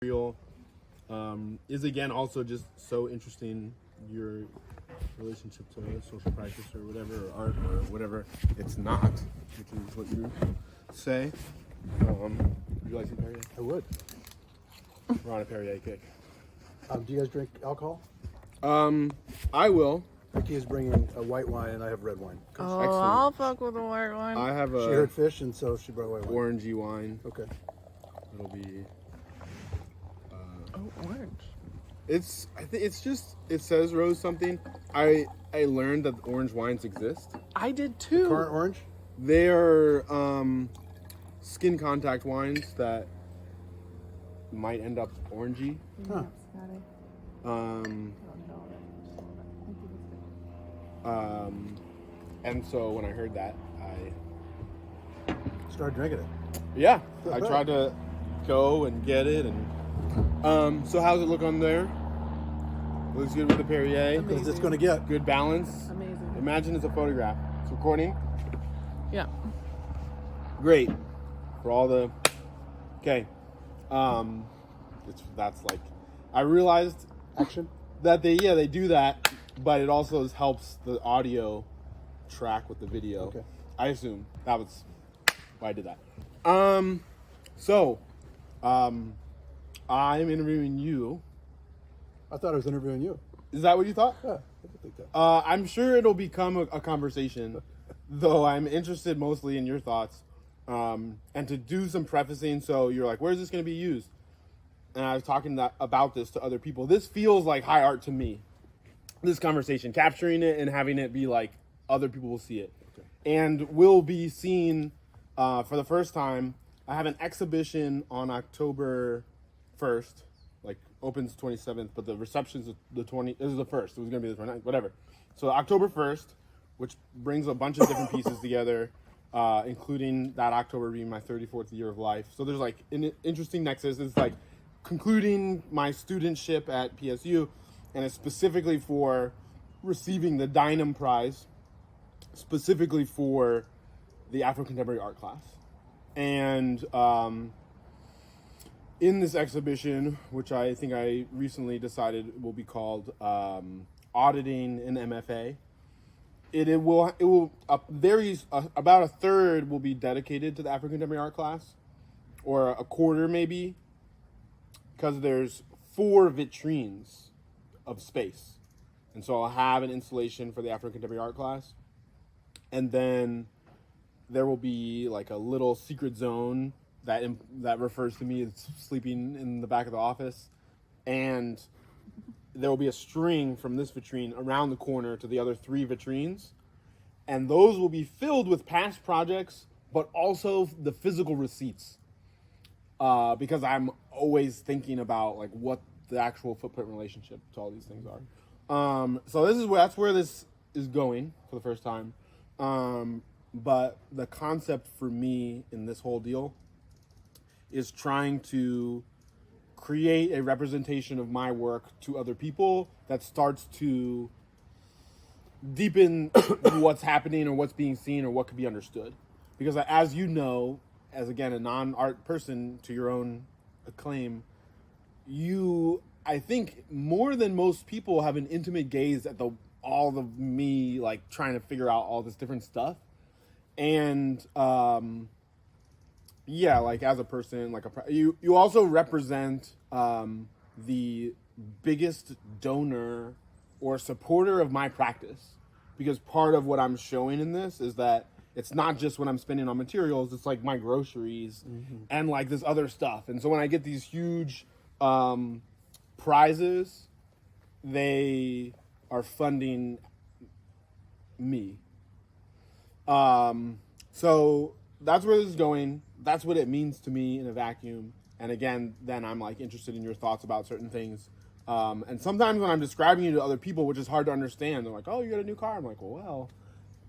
material is again also just so interesting. Your relationship to social practice or whatever, or art or whatever it's not, which is what you say. Would you like some Perrier? I would. We're on a Perrier kick. Do you guys drink alcohol? I will. Ricky is bringing a white wine and I have red wine. Oh, Excellent. I'll fuck with a white wine. I have She a heard fish and so she brought white wine. orangey wine. Okay. It'll be. Oh, orange. It's. I think it's just. It says rose something. I learned that orange wines exist. I did too. Current orange? They are skin contact wines that might end up orangey. Huh. And so when I heard that, Start drinking it. I tried to go and get it. And so how's it look on there? Looks good with the Perrier. Because it's going to get. Good balance. Amazing. Imagine it's a photograph. It's recording. Yeah. Great. For all the. Okay. That's like. I realized Action? that they do that, but it also helps the audio track with the video. Okay. I assume that was why I did that. I'm interviewing you. I thought I was interviewing you. Is that what you thought? Yeah, I could think that. I'm sure it'll become a conversation, though I'm interested mostly in your thoughts. And to do some prefacing, so you're like, where's this going to be used? And I was talking about this to other people. This feels like high art to me. This conversation, capturing it and having it be like other people will see it. Okay. And will be seen for the first time. I have an exhibition on October 1st, like opens 27th, but the reception's the 20th. This is the 1st. It was going to be the 29th, whatever. So October 1st, which brings a bunch of different pieces together, including that October being my 34th year of life. So there's like an interesting nexus. It's like concluding my studentship at PSU, and it's specifically for receiving the Dynam Prize, specifically for the Afro-Contemporary Art class. And in this exhibition, which I think I recently decided will be called Auditing an MFA, it will about a third will be dedicated to the Afro-Contemporary Art class, or a quarter maybe, because there's 4 vitrines of space. And so I'll have an installation for the Afro-Contemporary Art class. And then there will be like a little secret zone that refers to me as sleeping in the back of the office. And there will be a string from this vitrine around the corner to the other 3 vitrines. And those will be filled with past projects, but also the physical receipts. Because I'm always thinking about like what the actual footprint relationship to all these things are. So that's where this is going for the first time. But the concept for me in this whole deal is trying to create a representation of my work to other people that starts to deepen what's happening or what's being seen or what could be understood. Because as you know, as again a non-art person to your own acclaim, you, I think more than most people, have an intimate gaze at all of me like trying to figure out all this different stuff. And like as a person, like you also represent the biggest donor or supporter of my practice, because part of what I'm showing in this is that it's not just what I'm spending on materials, it's like my groceries and like this other stuff. And so when I get these huge prizes, they are funding me. So that's where this is going. That's what it means to me in a vacuum. And again, then I'm like interested in your thoughts about certain things. And sometimes when I'm describing you to other people, which is hard to understand, they're like, oh, you got a new car. I'm like, well,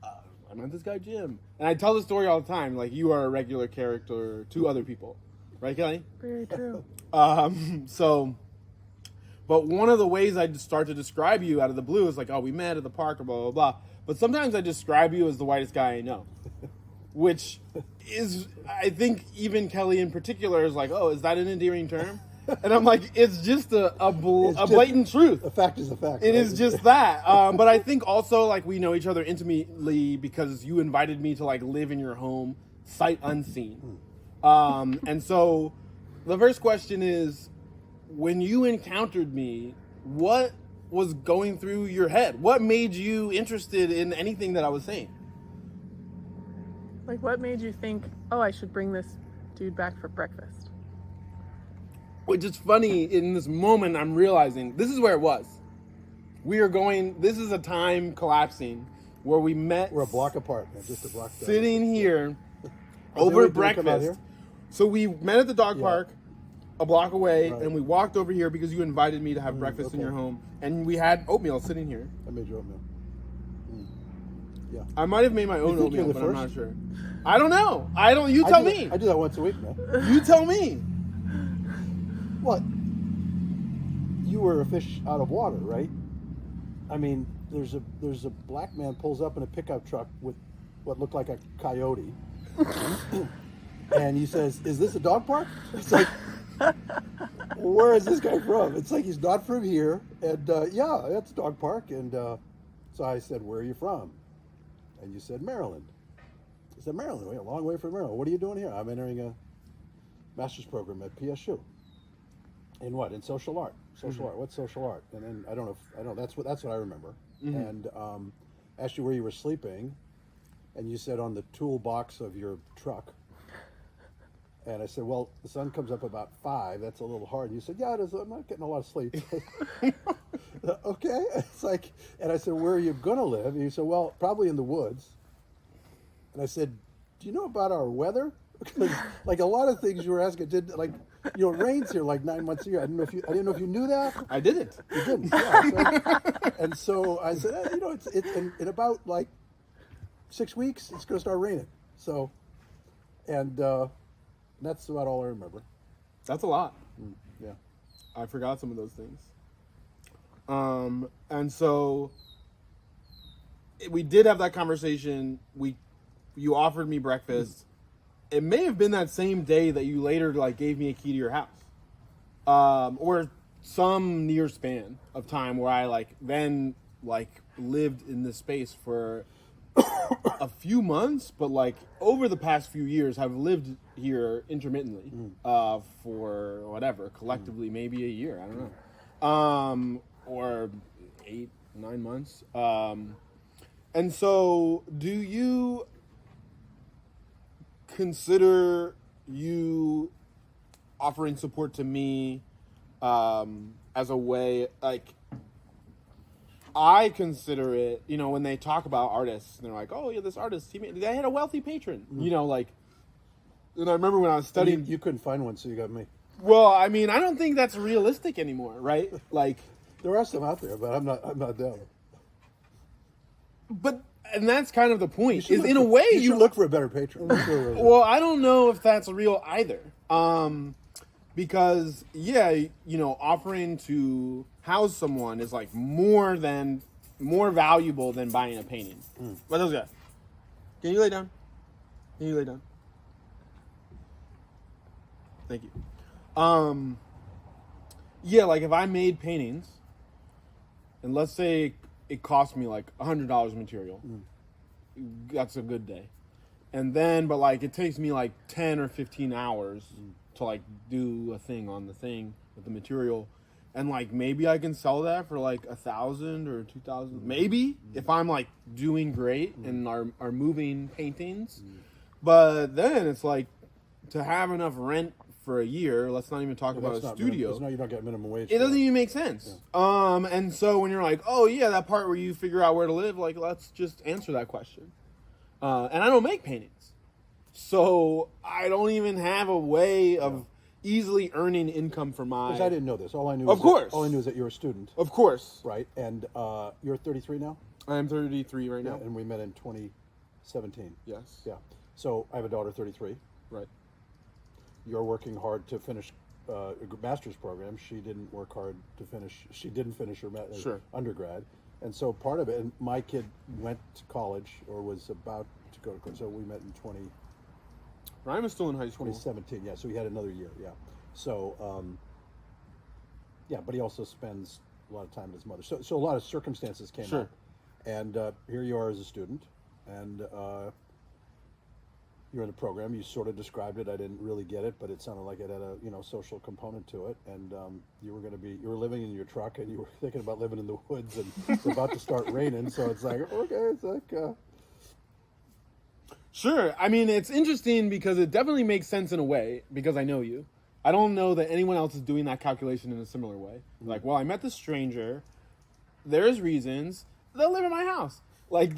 I met this guy, Jim. And I tell the story all the time. Like, you are a regular character to other people. Right, Kelly? Very true. But one of the ways I start to describe you out of the blue is like, oh, we met at the park, or blah, blah, blah. But sometimes I describe you as the whitest guy I know. Which is, I think even Kelly in particular is like, oh, is that an endearing term? And I'm like, it's just a It's just- blatant truth. A fact is a fact. It right? is just that. But I think also like we know each other intimately because you invited me to like live in your home, sight unseen. And so the first question is, when you encountered me, what was going through your head? What made you interested in anything that I was saying? Like, what made you think, oh, I should bring this dude back for breakfast? Which is funny, in this moment, I'm realizing this is where it was. This is a time collapsing where we met. We're a block apart, man, just a block. down. Sitting here Oh, over did we come out breakfast. here? So we met at the dog park a block away, Right. and we walked over here because you invited me to have breakfast in okay. your home, and we had oatmeal sitting here. I made you oatmeal. Yeah. I might have made my own think you're oatmeal, the but I'm not first? sure. I don't know. You I tell do me. I do that once a week, man. You tell me. What? You were a fish out of water, right? I mean, there's a black man pulls up in a pickup truck with what looked like a coyote, and he says, "Is this a dog park?" It's like, where is this guy from? It's like he's not from here, and yeah, it's a dog park, and so I said, "Where are you from?" And you said, "Maryland." I said, "Maryland, a long way from Maryland. What are you doing here?" "I'm entering a master's program at PSU." "In what?" "In social art." "Social art? What's social art?" And then I don't know. That's what I remember. And asked you where you were sleeping, and you said on the toolbox of your truck. And I said, "Well, the sun comes up about 5. That's a little hard." And you said, "Yeah, it is. I'm not getting a lot of sleep." Okay. It's like, and I said, "Where are you gonna live?" And you said, "Well, probably in the woods." And I said, "Do you know about our weather?" Because like a lot of things you were asking, it rains here like 9 months a year. I didn't know if you knew that. I didn't. You didn't. Yeah. And so I said, it's in about like 6 weeks, it's going to start raining. So, and that's about all I remember. That's a lot. Yeah. I forgot some of those things. And so we did have that conversation. You offered me breakfast. It may have been that same day that you later like gave me a key to your house, or some near span of time where I then lived in this space for a few months, but over the past few years have lived here intermittently for whatever, collectively maybe a year, I don't know, or 8-9 months. And so do you consider you offering support to me as a way, I consider it, when they talk about artists, they're like, "Oh yeah, this artist, they had a wealthy patron," and I remember when I was studying. You couldn't find one, so you got me. Well, I mean, I don't think that's realistic anymore, right? There are some out there, but I'm not down. And that's kind of the point. Is Look in a for- way you should look for a better patron. Well, I don't know if that's real either. Because offering to house someone is more valuable than buying a painting. But those guys, can you lay down? Thank you. If I made paintings, and let's say it cost me $100 material, that's a good day. And then, but it takes me 10 or 15 hours to do a thing on the thing with the material, and maybe I can sell that for 1,000 or 2,000, maybe if I'm doing great and are moving paintings. But then it's to have enough rent for a year. Let's not even talk about a studio. No, you don't get minimum wage. It doesn't even make sense. Yeah. And so when you're oh yeah, that part where you figure out where to live, let's just answer that question. And I don't make paintings, so I don't even have a way of easily earning income for my. Because I didn't know this. All I knew. All I knew is that you're a student. Of course. Right, and you're 33 now. I am 33 right now. And we met in 2017. Yes. Yeah. So I have a daughter, 33. Right. You're working hard to finish a master's program. She didn't work hard to finish. She didn't finish her undergrad, and so part of it. And my kid went to college or was about to go to college. So we met in Ryan was still in high school. 2017. Yeah. So he had another year. Yeah. So Yeah, but he also spends a lot of time with his mother. So a lot of circumstances came Sure. up, and here you are as a student, and you're in the program. You sort of described it. I didn't really get it, but it sounded like it had a social component to it. And you were living in your truck, and you were thinking about living in the woods, and it's about to start raining. So it's like, okay, it's like. Sure. I mean, it's interesting because it definitely makes sense in a way because I know you. I don't know that anyone else is doing that calculation in a similar way. Like, well, I met this stranger. There's reasons. They'll live in my house. Like,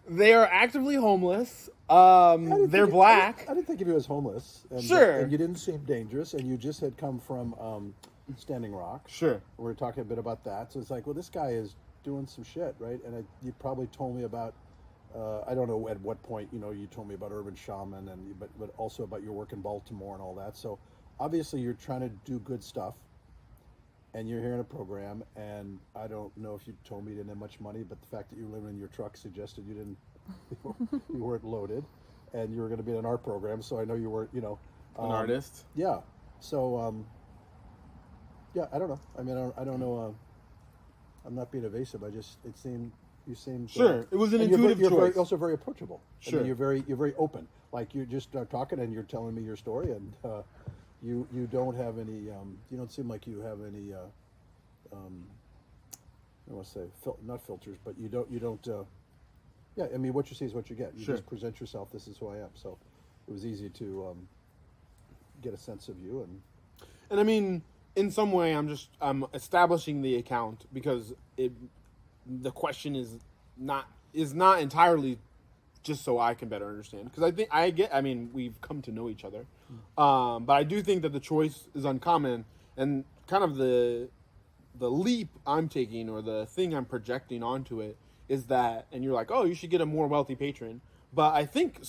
they are actively homeless. They're black. I didn't think of you as homeless. And, Sure. And you didn't seem dangerous, and you just had come from Standing Rock. Sure. We were talking a bit about that. So it's like, well, this guy is doing some shit, right? And you probably told me about, I don't know at what point, you told me about Urban Shaman, but also about your work in Baltimore and all that. So obviously you're trying to do good stuff. And you're here in a program, and I don't know if you told me you didn't have much money, but the fact that you were living in your truck suggested you weren't loaded, and you were going to be in an art program. So I know you weren't, An artist. Yeah. So, yeah, I don't know. I mean, I don't know. I'm not being evasive. You seemed. Sure. It was an and intuitive choice. You're also very approachable. Sure. I mean, you're very open. Like you just start talking, and you're telling me your story, and. You don't have any. You don't seem like you have any. I don't want to say not filters, but you don't. Yeah, I mean, what you see is what you get. You Sure. just present yourself. This is who I am. So it was easy to get a sense of you, And I mean, in some way, I'm establishing the account because the question is not entirely just so I can better understand. Because I mean, we've come to know each other. But I do think that the choice is uncommon, and kind of the leap I'm taking or the thing I'm projecting onto it is that, and you're like, oh, you should get a more wealthy patron. But I think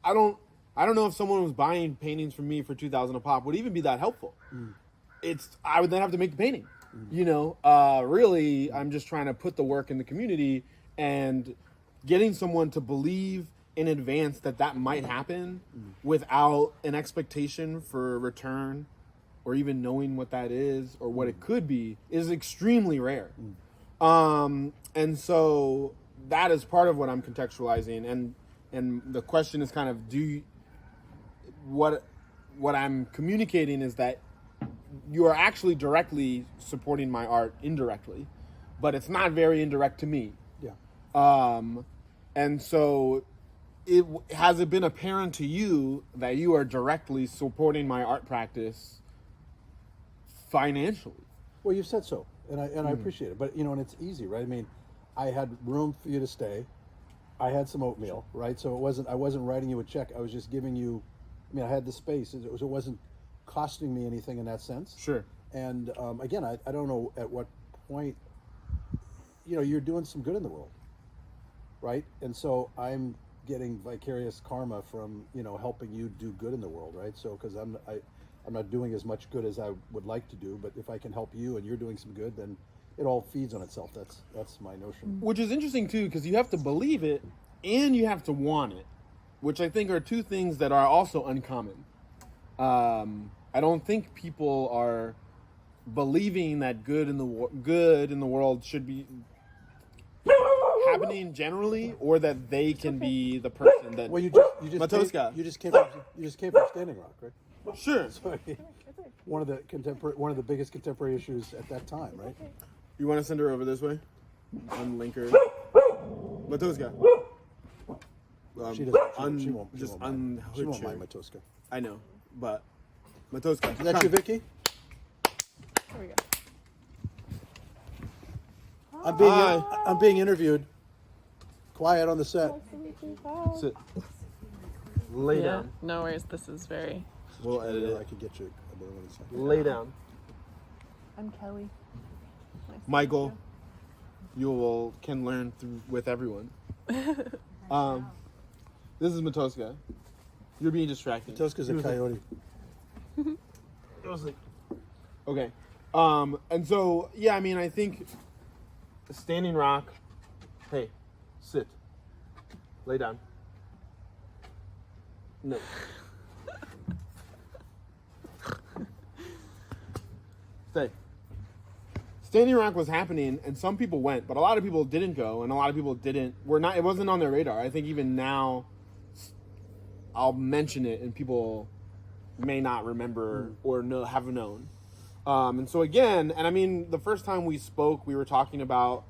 I don't know if someone was buying paintings from me for $2,000 a pop would even be that helpful. I would then have to make the painting. Really, I'm just trying to put the work in the community and getting someone to believe in advance that might happen without an expectation for a return or even knowing what that is or what it could be is extremely rare. And so that is part of what I'm contextualizing. And the question is kind of, what I'm communicating is that you are actually directly supporting my art indirectly, but it's not very indirect to me. yeah. And so has it been apparent to you that you are directly supporting my art practice financially? Well, you've said so, and I appreciate it. But and it's easy, right? I mean, I had room for you to stay. I had some oatmeal, right? So I wasn't writing you a check. I was just giving you. I mean, I had the space. It wasn't costing me anything in that sense. Sure. And again, I don't know at what point. You're doing some good in the world, right? And so I'm getting vicarious karma from helping you do good in the world, right? So because I'm not doing as much good as I would like to do, but if I can help you and you're doing some good, then it all feeds on itself. That's my notion. Which is interesting too, because you have to believe it and you have to want it, which I think are two things that are also uncommon. I don't think people are believing that good in the world should be happening generally, or that they can be the person that. Well, you just Matoska. you just came from Standing Rock, right? Sure. So, I mean, one of the biggest contemporary issues at that time, right? You want to send her over this way? Unlink her. Matoska. She doesn't. She won't. Just She won't unhook mind her. Matoska. I know, but Matoska. Is that you, Vicky? There we go. I'm being interviewed. Quiet on the set. Sit. Lay Yeah, down. no worries. This is very. We'll edit I it. could get you a better one. Lay down. I'm Kelly. Nice to Michael, meet you can learn with everyone. This is Matoska. You're being distracted. Matoska's a coyote. It was like, okay. And so, yeah, I mean, I think Standing Rock, hey, sit. Lay down. No. Stay. Standing Rock was happening, and some people went, but a lot of people didn't go, and a lot of people didn't. It wasn't on their radar. I think even now, I'll mention it, and people may not remember or have known. And so again, and I mean, the first time we spoke, we were talking about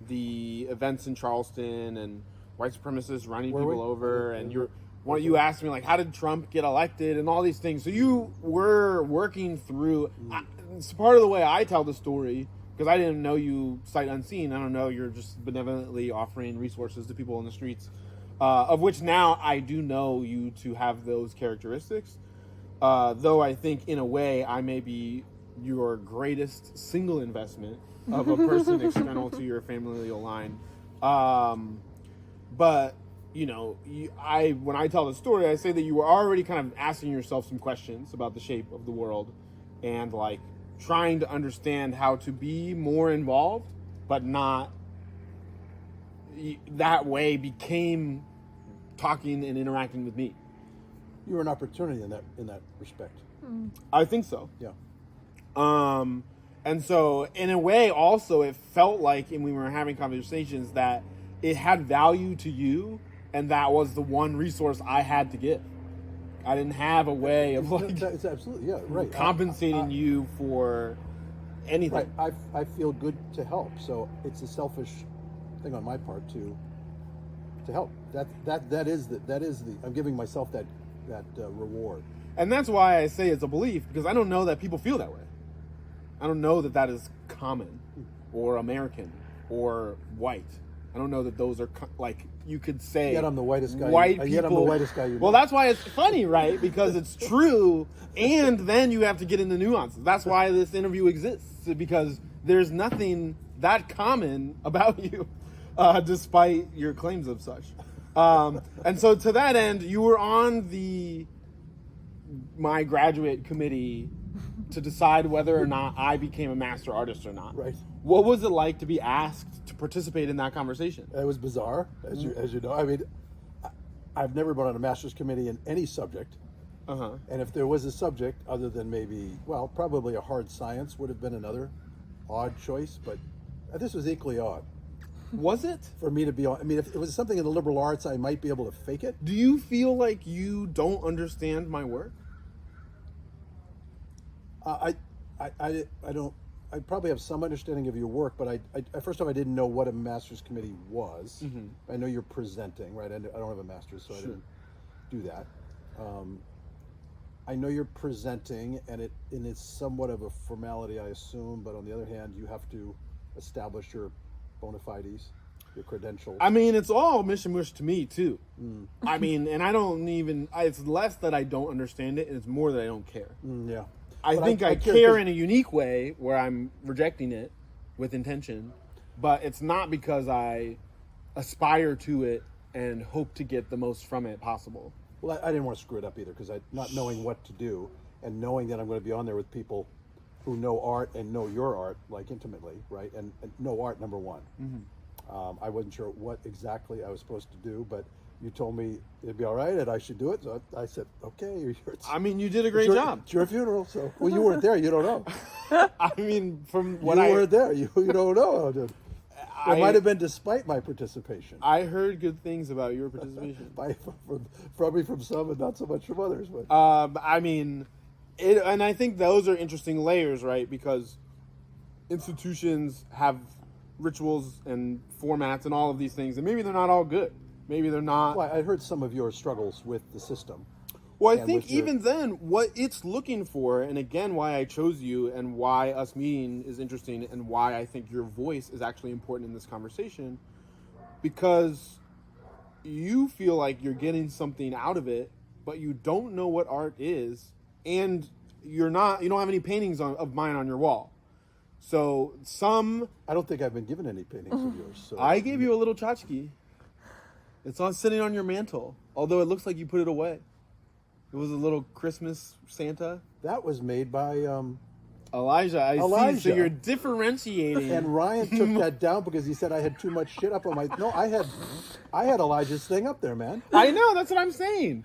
the events in Charleston and white supremacists running people over, and you asked me, like, how did Trump get elected and all these things. So you were working through. It's part of the way I tell the story, because I didn't know you sight unseen. I don't know, you're just benevolently offering resources to people in the streets, of which now I do know you to have those characteristics. Though I think in a way I may be your greatest single investment of a person external to your familial line. But, you know, when I tell the story, I say that you were already kind of asking yourself some questions about the shape of the world and, like, trying to understand how to be more involved, but not that way became talking and interacting with me. You were an opportunity in that respect. I think so. Yeah. And so in a way also it felt like, and we were having conversations, that it had value to you, and that was the one resource I had to give. I didn't have a way of, like, it's absolutely, yeah, right, compensating you for anything. Right. I feel good to help, so it's a selfish thing on my part to help. That is the I'm giving myself that reward. And that's why I say it's a belief, because I don't know that people feel that way. I don't know that is common or American or white. I don't know that those are like, you could say. Yet I'm the whitest guy. White people. Yet I'm the whitest guy you know. Well, that's why it's funny, right? Because it's true, and then you have to get into nuances. That's why this interview exists, because there's nothing that common about you, despite your claims of such. And so to that end, you were on my graduate committee to decide whether or not I became a master artist or not. Right. What was it like to be asked to participate in that conversation? It was bizarre, as you know. I mean, I've never been on a master's committee in any subject. Uh-huh. And if there was a subject other than probably a hard science would have been another odd choice, but this was equally odd. Was it? For me to be on, I mean, if it was something in the liberal arts, I might be able to fake it. Do you feel like you don't understand my work? I don't. I probably have some understanding of your work, but I first off, I didn't know what a master's committee was. Mm-hmm. I know you're presenting, right? I don't have a master's, so I didn't do that. I know you're presenting, and it's somewhat of a formality, I assume. But on the other hand, you have to establish your bona fides, your credentials. I mean, it's all mish-mush to me too. I mean, and I don't even. It's less that I don't understand it, and it's more that I don't care. Yeah. I think I care in a unique way where I'm rejecting it with intention, but it's not because I aspire to it and hope to get the most from it possible. Well, I didn't want to screw it up either, because not knowing what to do and knowing that I'm going to be on there with people who know art and know your art, like, intimately, right? And know art, number one. Mm-hmm. I wasn't sure what exactly I was supposed to do, but you told me it'd be all right and I should do it. So I said, okay. I mean, you did a great job. It's your funeral, so you weren't there. You don't know. I mean, from what you weren't there. You don't know. It might have been despite my participation. I heard good things about your participation. Probably from some and not so much from others. But I mean, and I think those are interesting layers, right? Because institutions have rituals and formats and all of these things, and maybe they're not all good. Maybe they're not. Well, I heard some of your struggles with the system. Well, I think even then, what it's looking for, and again, why I chose you and why us meeting is interesting and why I think your voice is actually important in this conversation, because you feel like you're getting something out of it, but you don't know what art is, and you don't have any paintings of mine on your wall. So I don't think I've been given any paintings of yours. So. I gave you a little tchotchke. It's sitting on your mantle, although it looks like you put it away. It was a little Christmas Santa. That was made by Elijah. I see. So you're differentiating. And Ryan took that down because he said I had too much shit up on my. No, I had Elijah's thing up there, man. I know. That's what I'm saying.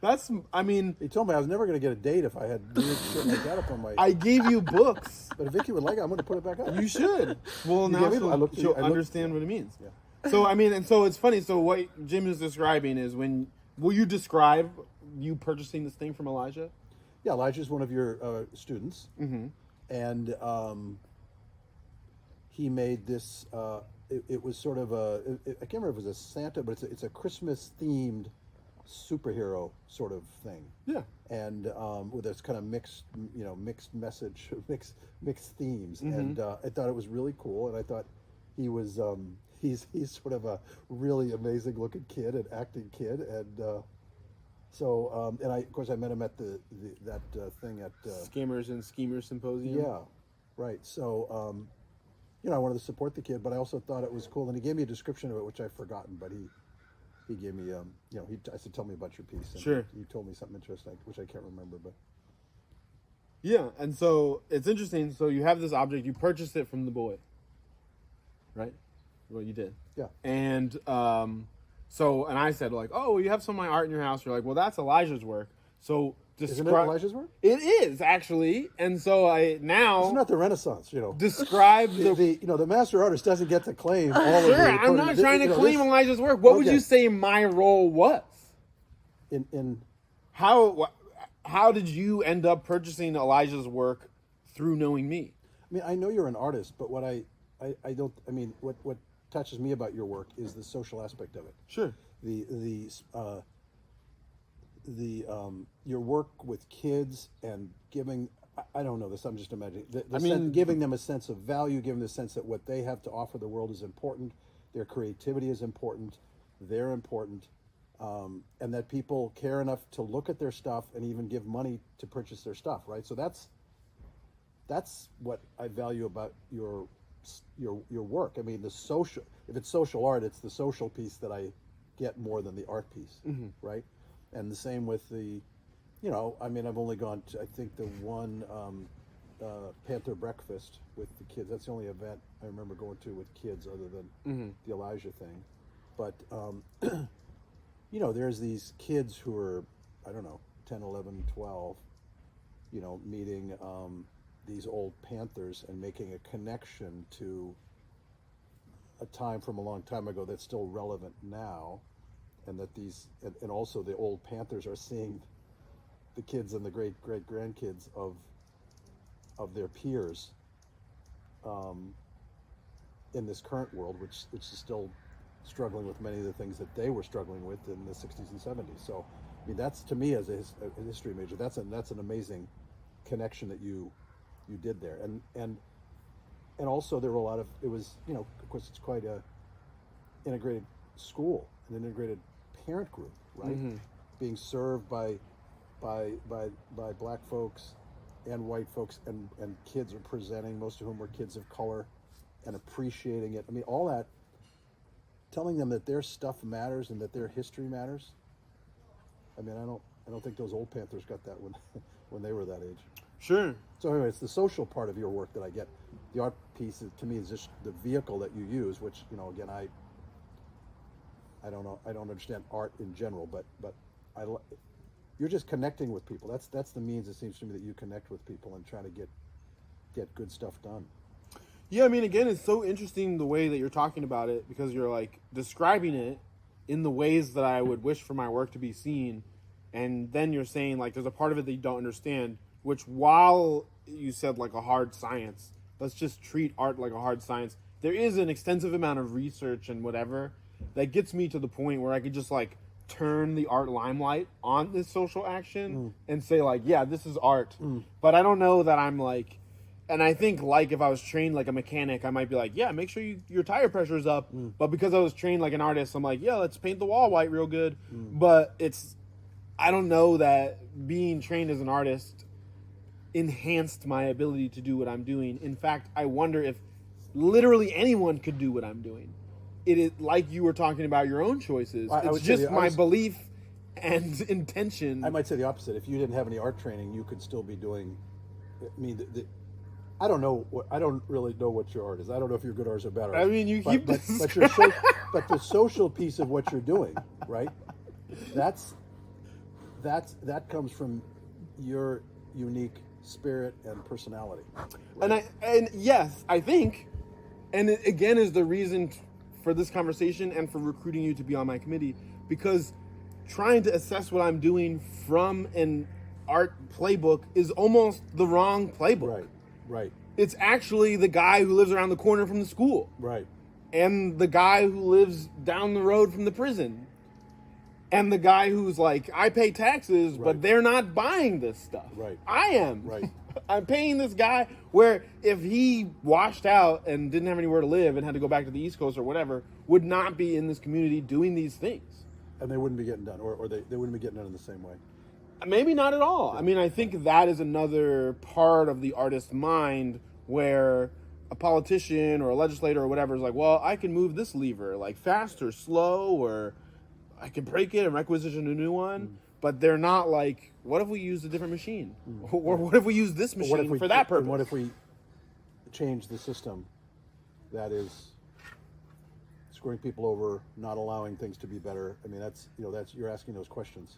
That's, I mean, He told me I was never going to get a date if I had weird shit like that up on my. I gave you books. But if Vicky would like it, I'm going to put it back up. You should. Well, You now gave me- I looked- she'll I looked- understand what it means. Yeah. So, I mean, and so it's funny. So what Jim is describing is will you describe you purchasing this thing from Elijah? Yeah, Elijah's one of your students, Mm-hmm. and he made this. It was sort of I can't remember if it was a Santa, but it's a Christmas themed superhero sort of thing. Yeah. And with this kind of mixed message, mixed themes, and I thought it was really cool, and I thought he was he's sort of a really amazing looking kid, an acting kid, and so and of course I met him at that thing at Scammers and Schemers Symposium. yeah, right. So I wanted to support the kid, but I also thought it was cool, and he gave me a description of it, which I've forgotten, but he gave me I said, tell me about your piece, and Sure. he told me something interesting, which I can't remember, but Yeah, and so it's interesting. So you have this object, you purchased it from the boy, right? Well, you did. yeah. And and I said like, oh, well, you have some of my art in your house. You're like, well, that's Elijah's work. So Isn't it Elijah's work? It is actually, and so I now It's not the Renaissance, describe the master artist doesn't get to claim all of Sure, the. I'm not trying to claim Elijah's work. What would Okay. you say my role was? in How did you end up purchasing Elijah's work through knowing me? I mean, I know you're an artist, but what I don't. I mean, what touches me about your work is the social aspect of it. Sure. Your work with kids and giving. I don't know this. I'm just imagining. Giving them a sense of value, giving them the sense that what they have to offer the world is important. Their creativity is important. They're important. And that people care enough to look at their stuff and even give money to purchase their stuff, right? So that's what I value about your work. I mean, if it's social art, it's the social piece that I get more than the art piece, right? And the same with I mean, I've only gone to, I think, the one Panther breakfast with the kids. That's the only event I remember going to with kids other than the Elijah thing. But there's these kids who are, I don't know, 10, 11, 12, meeting these old Panthers and making a connection to a time from a long time ago that's still relevant now, and that and also the old Panthers are seeing the kids and the great grandkids of their peers in this current world, which is still struggling with many of the things that they were struggling with in the 60s and 70s. So, I mean, that's, to me, as a history major, that's an amazing connection that you did there. And also there were a lot of, it was, of course, it's quite a integrated school, an integrated parent group, right? Being served by black folks and white folks, and kids are presenting, most of whom were kids of color, and appreciating it. I mean, all that, telling them that their stuff matters and that their history matters. I mean, I don't think those old Panthers got that when they were that age. Sure. So anyway, it's the social part of your work that I get. The art piece, to me, is just the vehicle that you use, which, again, I don't know, I don't understand art in general, but you're just connecting with people. That's the means, it seems to me, that you connect with people and try to get good stuff done. Yeah, I mean, again, it's so interesting the way that you're talking about it, because you're like describing it in the ways that I would wish for my work to be seen, and then you're saying like there's a part of it that you don't understand, which, while you said like a hard science, let's just treat art like a hard science, there is an extensive amount of research and whatever that gets me to the point where I could just like turn the art limelight on this social action and say like, yeah, this is art. But I don't know that I'm like, and I think like if I was trained like a mechanic, I might be like, yeah, make sure your tire pressure is up. But because I was trained like an artist, I'm like, yeah, let's paint the wall white real good. But I don't know that being trained as an artist enhanced my ability to do what I'm doing. In fact, I wonder if literally anyone could do what I'm doing. It is like you were talking about your own choices. It's just my belief and intention. I might say the opposite. If you didn't have any art training, you could still be doing. I mean, I don't know. I don't really know what your art is. I don't know if you're good artist or bad artist. I mean, you keep but the social piece of what you're doing, right? That's that comes from your unique spirit and personality. And yes, I think, and it again is the reason for this conversation and for recruiting you to be on my committee, because trying to assess what I'm doing from an art playbook is almost the wrong playbook. Right. It's actually the guy who lives around the corner from the school. Right. And the guy who lives down the road from the prison. And the guy who's like, I pay taxes, but they're not buying this stuff. Right. I am. Right. I'm paying this guy where if he washed out and didn't have anywhere to live and had to go back to the East Coast or whatever, would not be in this community doing these things. And they wouldn't be getting done, or they wouldn't be getting done in the same way. Maybe not at all. I mean, I think that is another part of the artist's mind where a politician or a legislator or whatever is like, well, I can move this lever, like fast or slow, or I can break it and requisition a new one. But they're not like, what if we use a different machine? Or what if we use this machine for that purpose? And what if we change the system that is screwing people over, not allowing things to be better? I mean, that's you're asking those questions.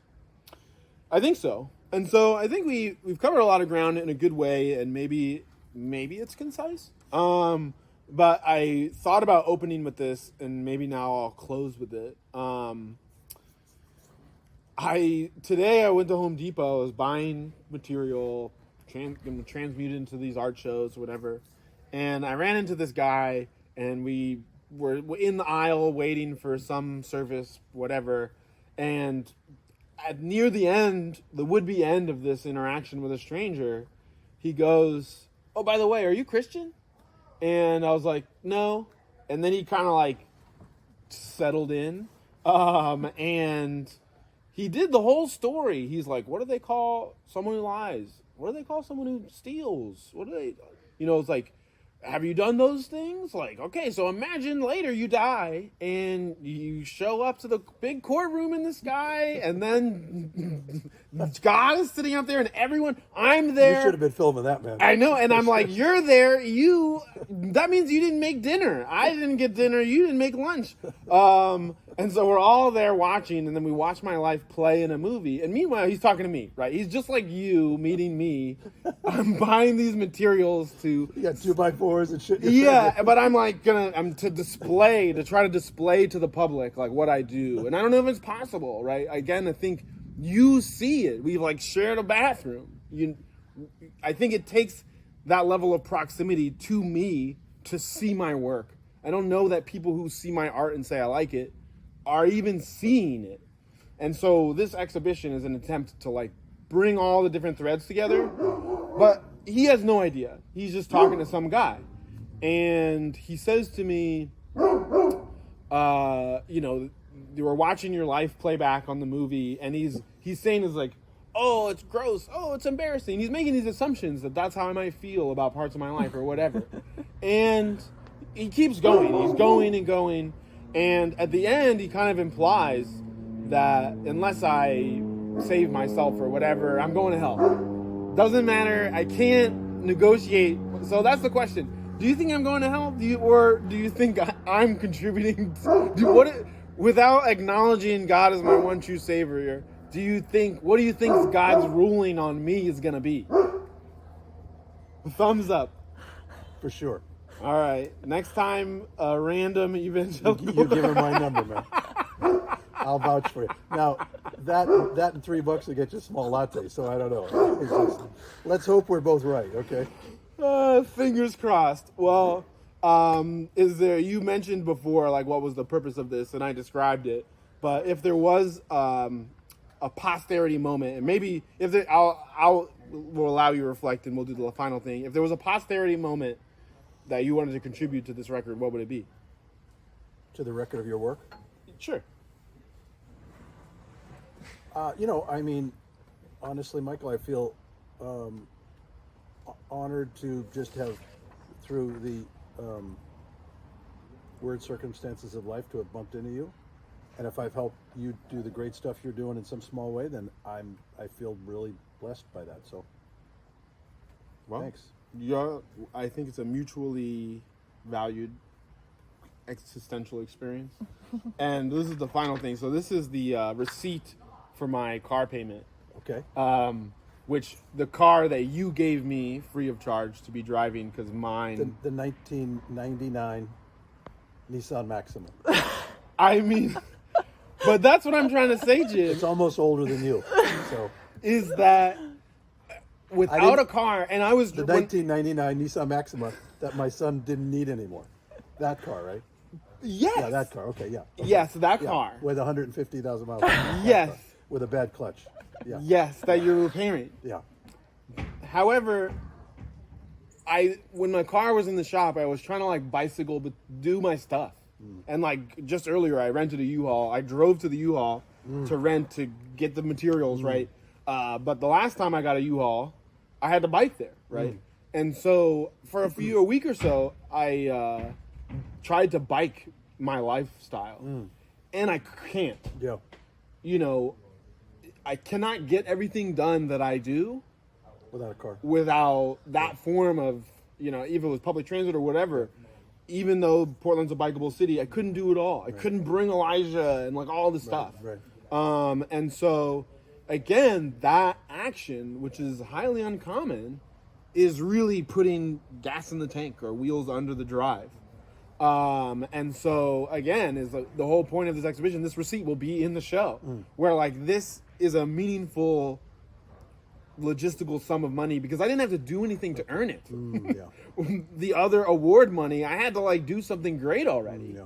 I think so. And so I think we've covered a lot of ground in a good way, and maybe it's concise. But I thought about opening with this, and maybe now I'll close with it. Today I went to Home Depot. I was buying material, transmute it into these art shows, whatever. And I ran into this guy, and we were in the aisle waiting for some service, whatever. And near the end, the would-be end of this interaction with a stranger, he goes, "Oh, by the way, are you Christian?" And I was like, "No." And then he kind of like settled in, and he did the whole story. He's like, "What do they call someone who lies? What do they call someone who steals? What do they?" It's like, have you done those things? Like, okay, so imagine later you die and you show up to the big courtroom in the sky, and then God is sitting up there and everyone, I'm there. You should have been filming that, man. I know, and I'm like, you're there, that means you didn't make dinner. I didn't get dinner, you didn't make lunch. And so we're all there watching, and then we watch my life play in a movie. And meanwhile, he's talking to me, right? He's just like you, meeting me. I'm buying these materials to... You got 2x4s and shit. Yeah, but I'm like I'm to try to display to the public like what I do. And I don't know if it's possible, right? Again, I think you see it. We've like shared a bathroom. I think it takes that level of proximity to me to see my work. I don't know that people who see my art and say I like it are even seeing it. And so this exhibition is an attempt to like bring all the different threads together. But he has no idea. He's just talking to some guy. And he says to me, you were watching your life play back on the movie, and he's saying is like, oh, it's gross, oh, it's embarrassing. He's making these assumptions that that's how I might feel about parts of my life or whatever. And he keeps going. He's going and going. And at the end, he kind of implies that unless I save myself or whatever, I'm going to hell. Doesn't matter. I can't negotiate. So that's the question. Do you think I'm going to hell? Or do you think I'm contributing? Without acknowledging God as my one true Savior, what do you think God's ruling on me is going to be? Thumbs up. For sure. All right. Next time, a random evangelical. You give her my number, man. I'll vouch for you. Now, that and $3 will get you a small latte. So I don't know. Let's hope we're both right. Okay. Fingers crossed. Well, you mentioned before, like, what was the purpose of this, and I described it. But if there was a posterity moment, and maybe we'll allow you to reflect, and we'll do the final thing. If there was a posterity moment that you wanted to contribute to this record, what would it be? To the record of your work? Sure. I mean, honestly, Michael, I feel honored to just have, through the weird circumstances of life, to have bumped into you. And if I've helped you do the great stuff you're doing in some small way, then I feel really blessed by that. So, well, thanks. I think it's a mutually valued existential experience. And this is the final thing. So this is the receipt for my car payment. Okay. Which the car that you gave me free of charge to be driving because mine. The 1999 Nissan Maxima. I mean, but that's what I'm trying to say, Jim. It's almost older than you. So Is that without a car, and I was the 1999 Nissan Maxima that my son didn't need anymore. That car, right? yes, Yeah, that car. Okay, yeah. Okay. yes, that Yeah, car, with 150,000 miles. That yes, car. With a bad clutch. Yeah. yes, that you're repairing. Yeah. However, when my car was in the shop, I was trying to like bicycle, but do my stuff. And like just earlier, I rented a U-Haul. I drove to the U-Haul to rent to get the materials right. But the last time I got a U-Haul, I had to bike there, right? And so for a week or so, I tried to bike my lifestyle, and I can't. Yeah. You know, I cannot get everything done that I do Without a car. without that form of, you know, even with public transit or whatever. Even though Portland's a bikeable city, I couldn't do it all. I couldn't bring Elijah and like all this stuff. Right. And so, again, that action, which is highly uncommon, is really putting gas in the tank or wheels under the drive. And so, again, is like the whole point of this exhibition. This receipt will be in the show, where like this is a meaningful logistical sum of money because I didn't have to do anything to earn it. Yeah. The other award money, I had to like do something great already. Yeah.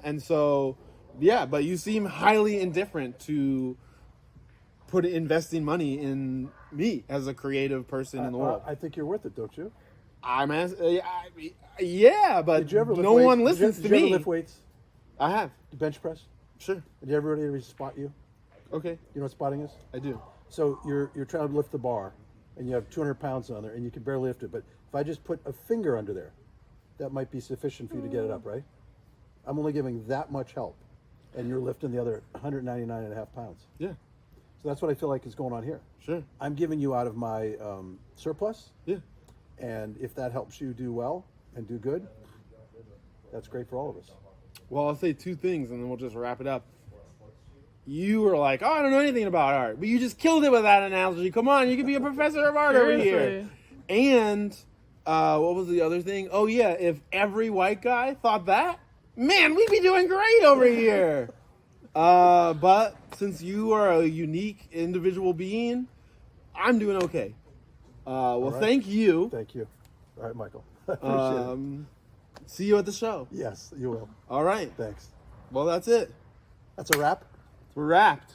And so, yeah, but you seem highly indifferent to investing money in me as a creative person in the world. I think you're worth it, don't you? Yeah, but Did you ever lift no weights? one listens Did to you ever me. lift weights? I have. Bench press? Sure. Did you ever anybody spot you? Okay. You know what spotting is? I do. So you're trying to lift the bar, and you have 200 pounds on there, and you can barely lift it. But if I just put a finger under there, that might be sufficient for you to get it up, right? I'm only giving that much help, and you're lifting the other 199 and a half pounds. Yeah. So that's what I feel like is going on here. Sure. I'm giving you out of my surplus, Yeah. and if that helps you do well and do good, that's great for all of us. Well, I'll say two things, and then we'll just wrap it up. You were like, oh, I don't know anything about art. But you just killed it with that analogy. Come on, you could be a professor of art over here. And what was the other thing? Oh, yeah, if every white guy thought that, man, we'd be doing great over here. But since you are a unique individual being, I'm doing okay. Well, right. Thank you. Thank you. All right, Michael. I appreciate it. See you at the show. Yes, you will. All right. Thanks. Well, that's it. That's a wrap. We're wrapped.